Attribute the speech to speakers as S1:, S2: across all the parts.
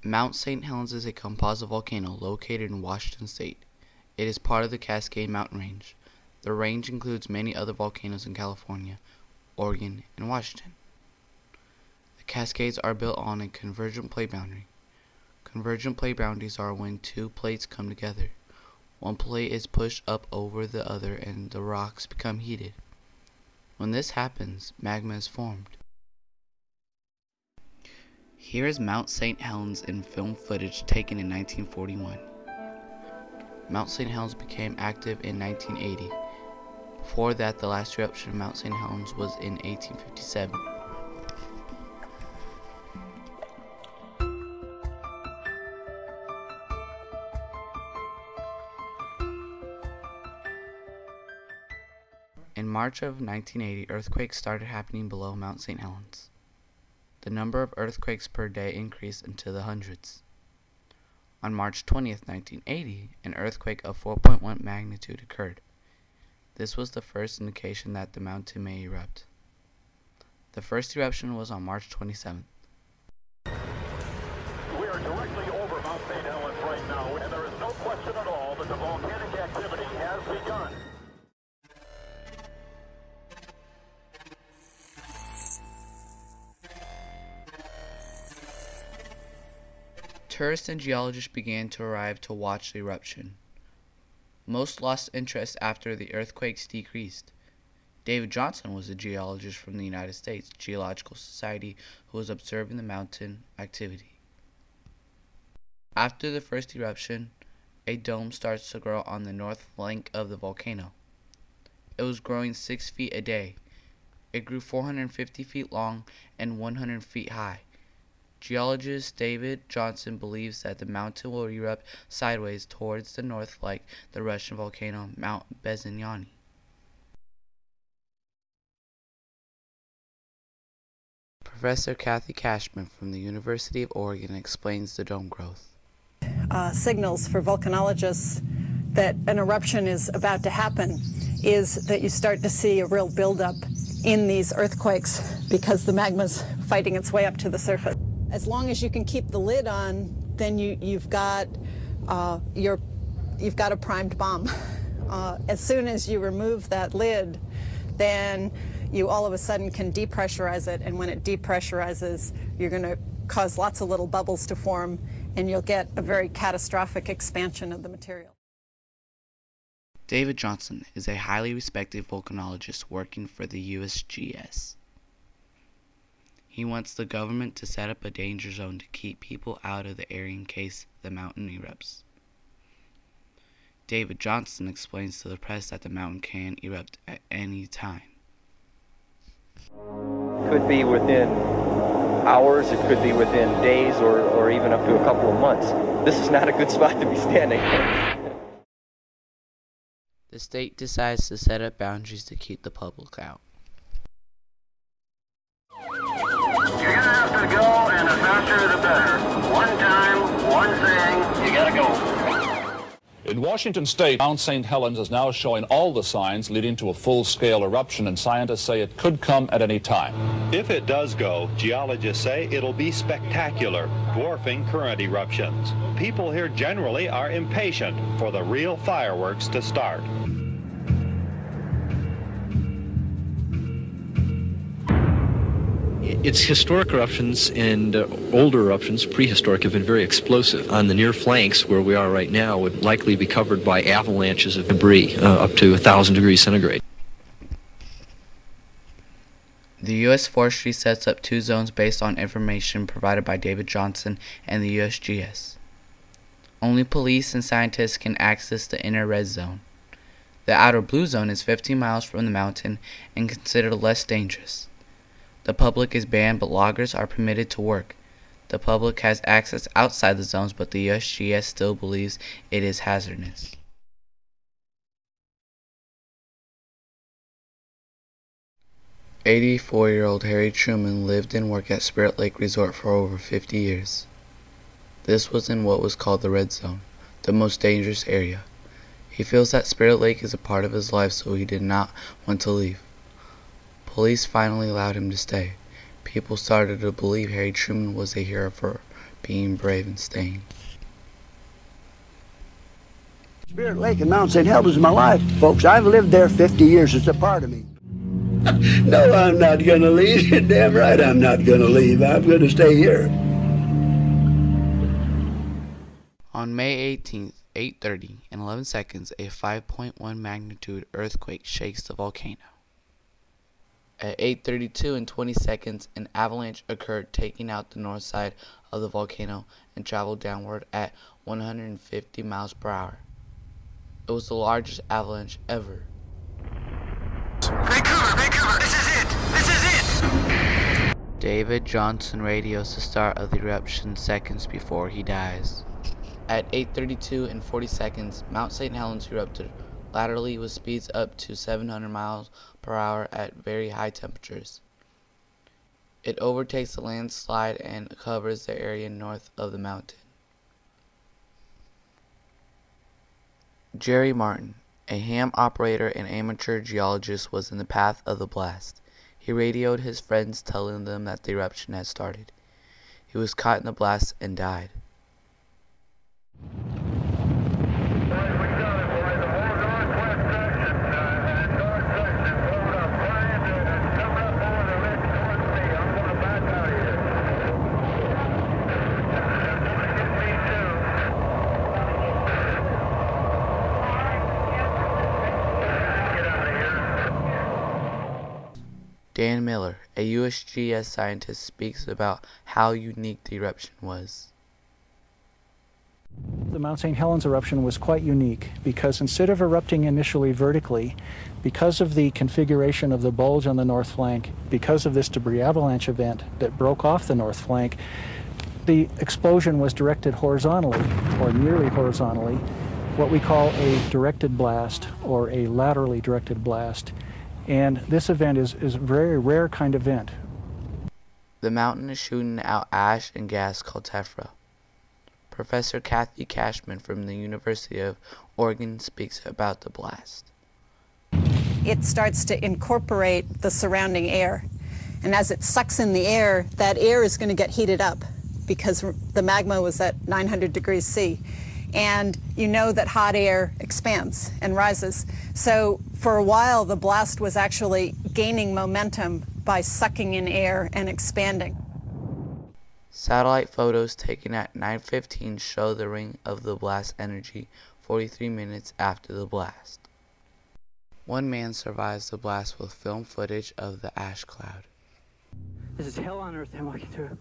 S1: Mount St. Helens is a composite volcano located in Washington state. It is part of the Cascade Mountain Range. The range includes many other volcanoes in California, Oregon, and Washington. The Cascades are built on a convergent plate boundary. Convergent plate boundaries are when two plates come together. One plate is pushed up over the other and the rocks become heated. When this happens, magma is formed. Here is Mount St. Helens in film footage taken in 1941. Mount St. Helens became active in 1980. Before that, the last eruption of Mount St. Helens was in 1857. In March of 1980, earthquakes started happening below Mount St. Helens. The number of earthquakes per day increased into the hundreds. On March 20th, 1980, an earthquake of 4.1 magnitude occurred. This was the first indication that the mountain may erupt. The first eruption was on March 27th.
S2: We are directly over Mount St. Helens right now, and there is no question at all that the volcanic activity has begun.
S1: Tourists and geologists began to arrive to watch the eruption. Most lost interest after the earthquakes decreased. David Johnson was a geologist from the United States Geological Society who was observing the mountain activity. After the first eruption, a dome starts to grow on the north flank of the volcano. It was growing 6 feet a day. It grew 450 feet long and 100 feet high. Geologist David Johnson believes that the mountain will erupt sideways towards the north like the Russian volcano Mount Bezyani. Professor Kathy Cashman from the University of Oregon explains the dome growth.
S3: Signals for volcanologists that an eruption is about to happen is that you start to see a real buildup in these earthquakes because the magma's fighting its way up to the surface. As long as you can keep the lid on, then you've got a primed bomb. As soon as you remove that lid, then you all of a sudden can depressurize it, and when it depressurizes, you're going to cause lots of little bubbles to form, and you'll get a very catastrophic expansion of the material.
S1: David Johnson is a highly respected volcanologist working for the USGS. He wants the government to set up a danger zone to keep people out of the area in case the mountain erupts. David Johnson explains to the press that the mountain can erupt at any time.
S4: Could be within hours, it could be within days, or even up to a couple of months. This is not a good spot to be standing.
S1: The state decides to set up boundaries to keep the public out.
S2: You're gonna have to go, and the faster the better. One time, one thing, you gotta go.
S5: In Washington state, Mount St. Helens is now showing all the signs leading to a full-scale eruption, and scientists say it could come at any time.
S6: If it does go, geologists say it'll be spectacular, dwarfing current eruptions. People here generally are impatient for the real fireworks to start.
S7: Its historic eruptions and older eruptions, prehistoric, have been very explosive. On the near flanks, where we are right now, would likely be covered by avalanches of debris up to 1,000 degrees centigrade.
S1: The U.S. Forestry sets up 2 zones based on information provided by David Johnson and the USGS. Only police and scientists can access the inner red zone. The outer blue zone is 15 miles from the mountain and considered less dangerous. The public is banned, but loggers are permitted to work. The public has access outside the zones, but the USGS still believes it is hazardous. "84-year-old Harry Truman lived and worked at Spirit Lake Resort for over 50 years. This was in what was called the Red Zone, the most dangerous area. He feels that Spirit Lake is a part of his life, so he did not want to leave. Police finally allowed him to stay. People started to believe Harry Truman was a hero for being brave and staying.
S8: Spirit Lake and Mount St. Helens is my life, folks. I've lived there 50 years. It's a part of me. No, I'm not going to leave. You're damn right I'm not going to leave. I'm going to stay here.
S1: On May 18th, 8:30 and 11 seconds, a 5.1 magnitude earthquake shakes the volcano. At 8:32 and 20 seconds, an avalanche occurred, taking out the north side of the volcano and traveled downward at 150 miles per hour. It was the largest avalanche ever.
S2: Vancouver, this is it! This is it!
S1: David Johnson radios the start of the eruption seconds before he dies. At 8:32 and 40 seconds, Mount St. Helens erupted laterally with speeds up to 700 miles per hour at very high temperatures. It overtakes the landslide and covers the area north of the mountain. Jerry Martin, a ham operator and amateur geologist, was in the path of the blast. He radioed his friends telling them that the eruption had started. He was caught in the blast and died. Dan Miller, a USGS scientist, speaks about how unique the eruption was.
S9: The Mount St. Helens eruption was quite unique because instead of erupting initially vertically, because of the configuration of the bulge on the north flank, because of this debris avalanche event that broke off the north flank, the explosion was directed horizontally, or nearly horizontally, what we call a directed blast or a laterally directed blast. And this event is a very rare kind of event.
S1: The mountain is shooting out ash and gas called tephra. Professor Kathy Cashman from the University of Oregon speaks about the blast.
S3: It starts to incorporate the surrounding air. And as it sucks in the air, that air is going to get heated up because the magma was at 900 degrees C. And you know that hot air expands and rises. So for a while, the blast was actually gaining momentum by sucking in air and expanding.
S1: Satellite photos taken at 9:15 show the ring of the blast energy 43 minutes after the blast. One man survives the blast with film footage of the ash cloud.
S10: This is hell on earth I'm walking through.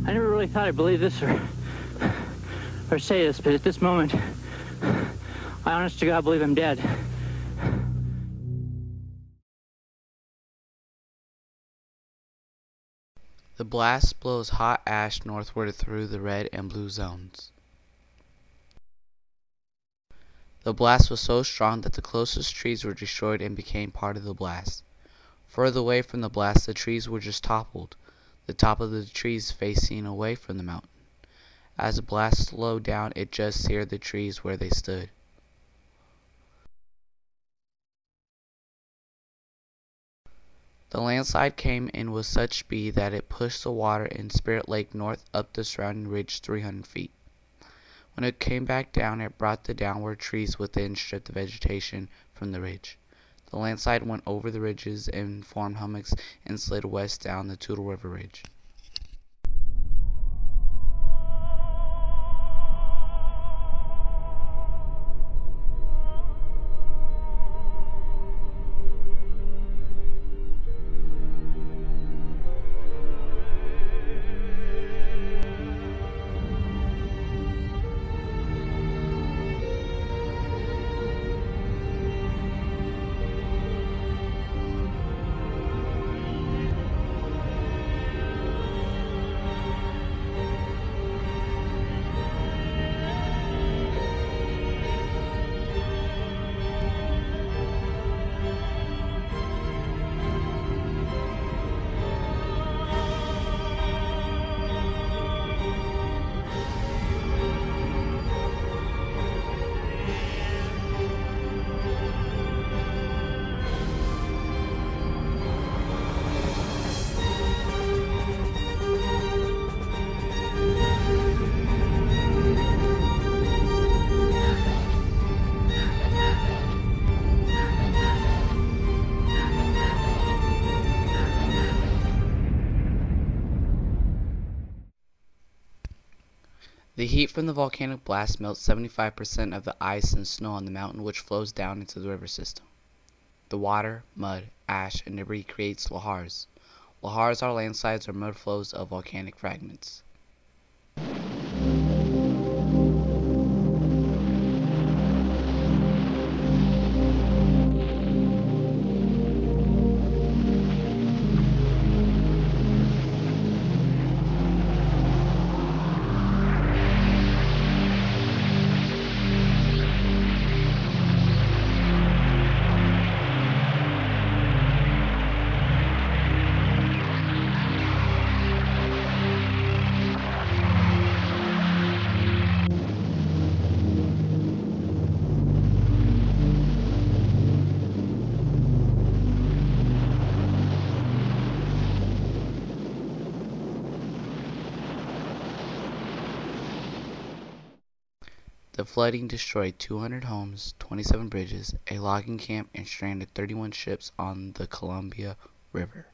S10: I never really thought I'd believe this or say this, but at this moment, I honest to God believe I'm dead.
S1: The blast blows hot ash northward through the red and blue zones. The blast was so strong that the closest trees were destroyed and became part of the blast. Further away from the blast, the trees were just toppled, the top of the trees facing away from the mountain. As the blast slowed down, it just seared the trees where they stood. The landslide came in with such speed that it pushed the water in Spirit Lake north up the surrounding ridge 300 feet. When it came back down, it brought the downward trees within stripped the vegetation from the ridge. The landslide went over the ridges and formed hummocks and slid west down the Toutle River Ridge. The heat from the volcanic blast melts 75% of the ice and snow on the mountain, which flows down into the river system. The water, mud, ash, and debris creates lahars. Lahars are landslides or mud flows of volcanic fragments. The flooding destroyed 200 homes, 27 bridges, a logging camp, and stranded 31 ships on the Columbia River.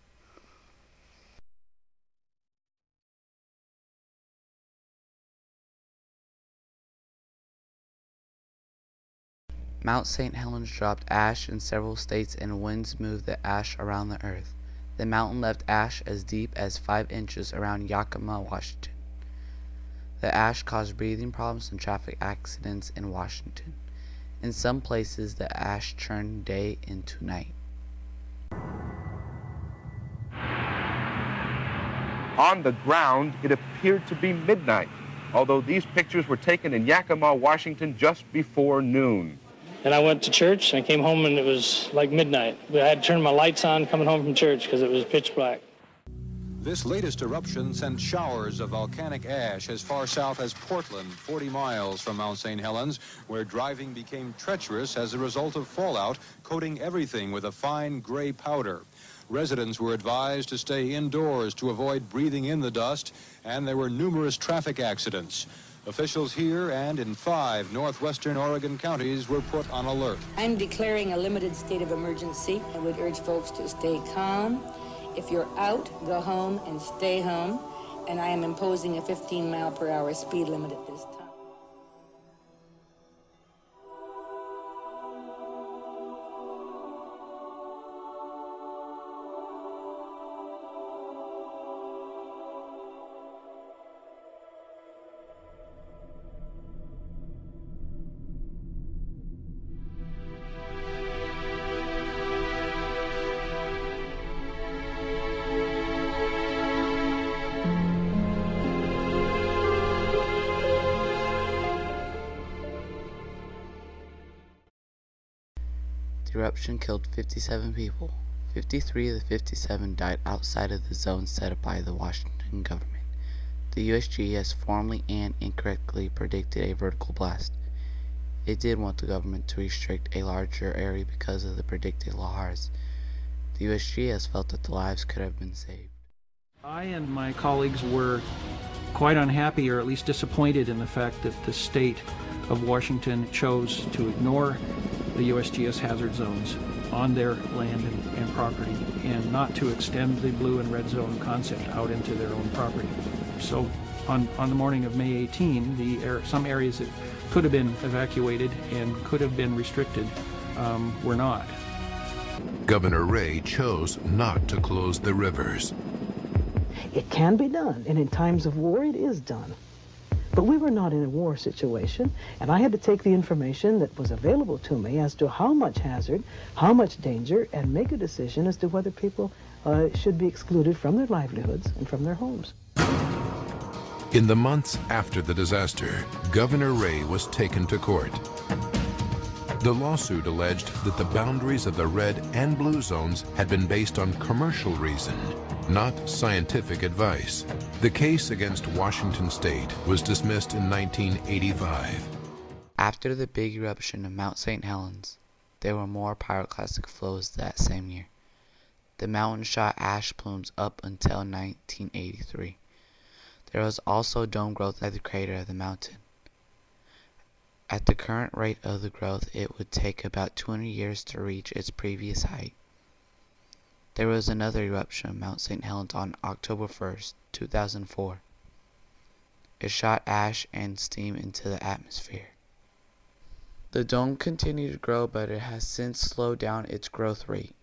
S1: Mount St. Helens dropped ash in several states, and winds moved the ash around the earth. The mountain left ash as deep as 5 inches around Yakima, Washington. The ash caused breathing problems and traffic accidents in Washington. In some places, the ash turned day into night.
S11: On the ground, it appeared to be midnight, although these pictures were taken in Yakima, Washington just before noon.
S10: And I went to church, and I came home, and it was like midnight. I had to turn my lights on coming home from church because it was pitch black.
S12: This latest eruption sent showers of volcanic ash as far south as Portland, 40 miles from Mount St. Helens, where driving became treacherous as a result of fallout coating everything with a fine gray powder. Residents were advised to stay indoors to avoid breathing in the dust, and there were numerous traffic accidents. Officials here and in 5 northwestern Oregon counties were put on alert.
S13: I'm declaring a limited state of emergency. I would urge folks to stay calm. If you're out, go home and stay home. And I am imposing a 15-mile-per-hour speed limit at this time.
S1: The eruption killed 57 people. 53 of the 57 died outside of the zone set up by the Washington government. The USGS formally and incorrectly predicted a vertical blast. It did want the government to restrict a larger area because of the predicted lahars. The USGS felt that the lives could have been saved.
S9: I and my colleagues were quite unhappy, or at least disappointed, in the fact that the state of Washington chose to ignore the USGS hazard zones on their land and property, and not to extend the blue and red zone concept out into their own property. So on the morning of May 18, some areas that could have been evacuated and could have been restricted were not.
S14: Governor Ray chose not to close the rivers.
S15: It can be done, and in times of war it is done. But we were not in a war situation, and I had to take the information that was available to me as to how much hazard, how much danger, and make a decision as to whether people should be excluded from their livelihoods and from their homes.
S14: In the months after the disaster, Governor Ray was taken to court. The lawsuit alleged that the boundaries of the red and blue zones had been based on commercial reason, not scientific advice. The case against Washington State was dismissed in 1985.
S1: After the big eruption of Mount St. Helens, there were more pyroclastic flows that same year. The mountain shot ash plumes up until 1983. There was also dome growth at the crater of the mountain. At the current rate of the growth, it would take about 200 years to reach its previous height. There was another eruption of Mount St. Helens on October 1st, 2004. It shot ash and steam into the atmosphere. The dome continued to grow, but it has since slowed down its growth rate.